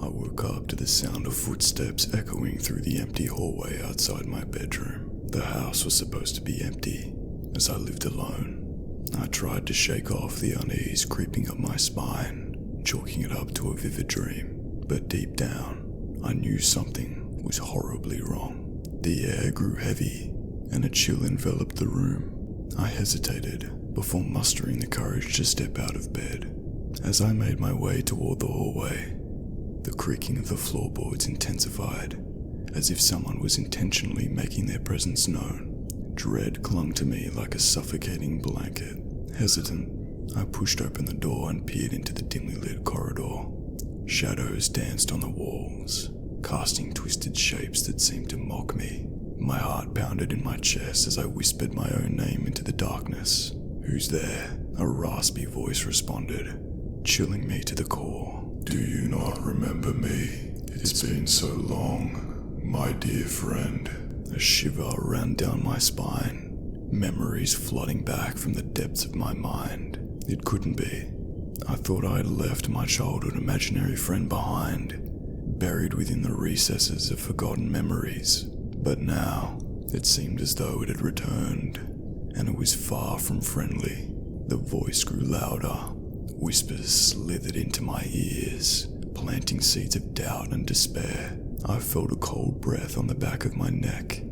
I woke up to the sound of footsteps echoing through the empty hallway outside my bedroom. The house was supposed to be empty, as I lived alone. I tried to shake off the unease creeping up my spine, chalking it up to a vivid dream. But deep down, I knew something was horribly wrong. The air grew heavy, and a chill enveloped the room. I hesitated before mustering the courage to step out of bed. As I made my way toward the hallway, the creaking of the floorboards intensified, as if someone was intentionally making their presence known. Dread clung to me like a suffocating blanket. Hesitant, I pushed open the door and peered into the dimly lit corridor. Shadows danced on the walls, casting twisted shapes that seemed to mock me. My heart pounded in my chest as I whispered my own name into the darkness. "Who's there?" A raspy voice responded, chilling me to the core. "Do you not remember me? It's been so long, my dear friend." A shiver ran down my spine, memories flooding back from the depths of my mind. It couldn't be. I thought I had left my childhood imaginary friend behind, buried within the recesses of forgotten memories. But now, it seemed as though it had returned, and it was far from friendly. The voice grew louder. Whispers slithered into my ears, planting seeds of doubt and despair. I felt a cold breath on the back of my neck,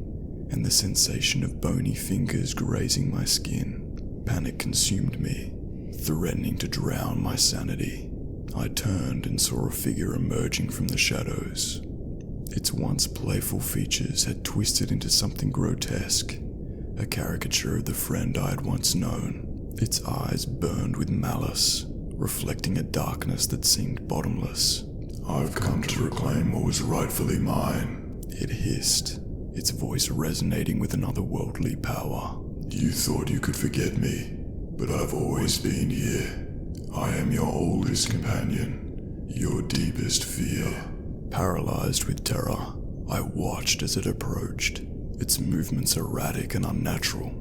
and the sensation of bony fingers grazing my skin. Panic consumed me, threatening to drown my sanity. I turned and saw a figure emerging from the shadows. Its once playful features had twisted into something grotesque, a caricature of the friend I had once known. Its eyes burned with malice, reflecting a darkness that seemed bottomless. "I've come to reclaim what was rightfully mine," it hissed, its voice resonating with an otherworldly power. "You thought you could forget me, but I've always been here. I am your oldest companion, your deepest fear." Paralyzed with terror, I watched as it approached, its movements erratic and unnatural.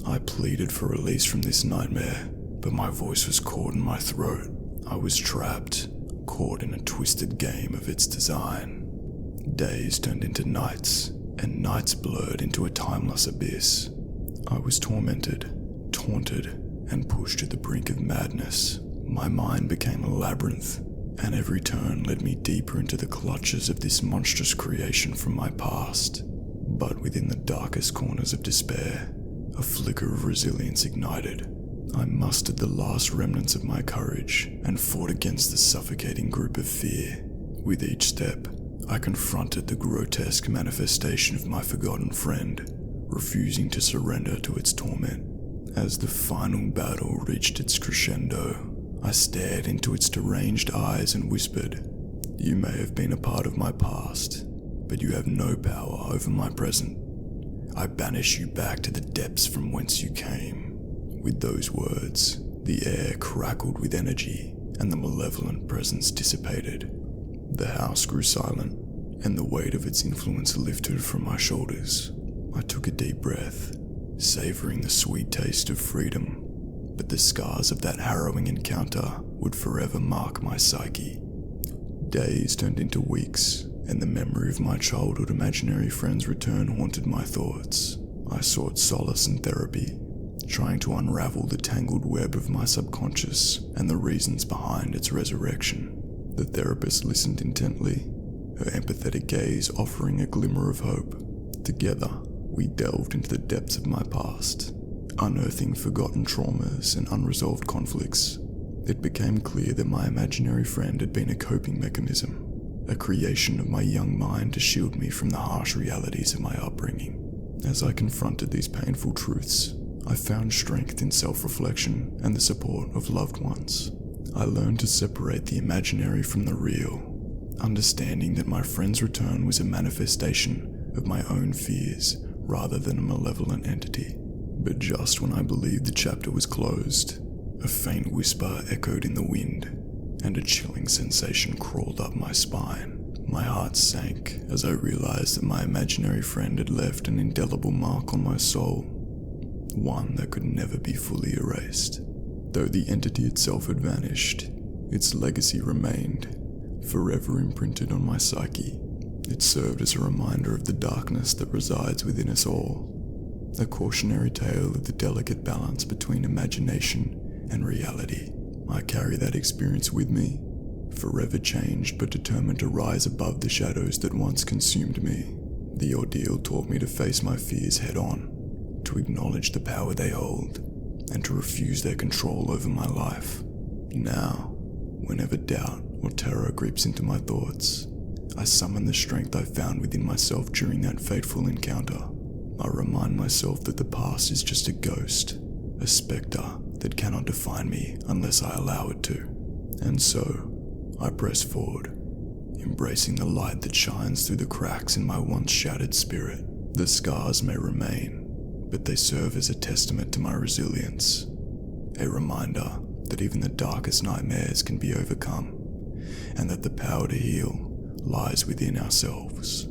I pleaded for release from this nightmare, but my voice was caught in my throat. I was trapped, caught in a twisted game of its design. Days turned into nights, and nights blurred into a timeless abyss. I was tormented, taunted, and pushed to the brink of madness. My mind became a labyrinth, and every turn led me deeper into the clutches of this monstrous creation from my past. But within the darkest corners of despair, a flicker of resilience ignited. I mustered the last remnants of my courage and fought against the suffocating grip of fear. With each step, I confronted the grotesque manifestation of my forgotten friend, refusing to surrender to its torment. As the final battle reached its crescendo, I stared into its deranged eyes and whispered, "You may have been a part of my past, but you have no power over my present. I banish you back to the depths from whence you came." With those words, the air crackled with energy, and the malevolent presence dissipated. The house grew silent, and the weight of its influence lifted from my shoulders. I took a deep breath, savoring the sweet taste of freedom, but the scars of that harrowing encounter would forever mark my psyche. Days turned into weeks, and the memory of my childhood imaginary friend's return haunted my thoughts. I sought solace in therapy, trying to unravel the tangled web of my subconscious and the reasons behind its resurrection. The therapist listened intently, her empathetic gaze offering a glimmer of hope. Together, we delved into the depths of my past, unearthing forgotten traumas and unresolved conflicts. It became clear that my imaginary friend had been a coping mechanism, a creation of my young mind to shield me from the harsh realities of my upbringing. As I confronted these painful truths, I found strength in self-reflection and the support of loved ones. I learned to separate the imaginary from the real, understanding that my friend's return was a manifestation of my own fears rather than a malevolent entity. But just when I believed the chapter was closed, a faint whisper echoed in the wind, and a chilling sensation crawled up my spine. My heart sank as I realized that my imaginary friend had left an indelible mark on my soul, one that could never be fully erased. Though the entity itself had vanished, its legacy remained, forever imprinted on my psyche. It served as a reminder of the darkness that resides within us all, a cautionary tale of the delicate balance between imagination and reality. I carry that experience with me, forever changed but determined to rise above the shadows that once consumed me. The ordeal taught me to face my fears head-on, to acknowledge the power they hold, and to refuse their control over my life. Now, whenever doubt or terror creeps into my thoughts, I summon the strength I found within myself during that fateful encounter. I remind myself that the past is just a ghost, a spectre that cannot define me unless I allow it to. And so, I press forward, embracing the light that shines through the cracks in my once shattered spirit. The scars may remain, but they serve as a testament to my resilience, a reminder that even the darkest nightmares can be overcome, and that the power to heal lies within ourselves.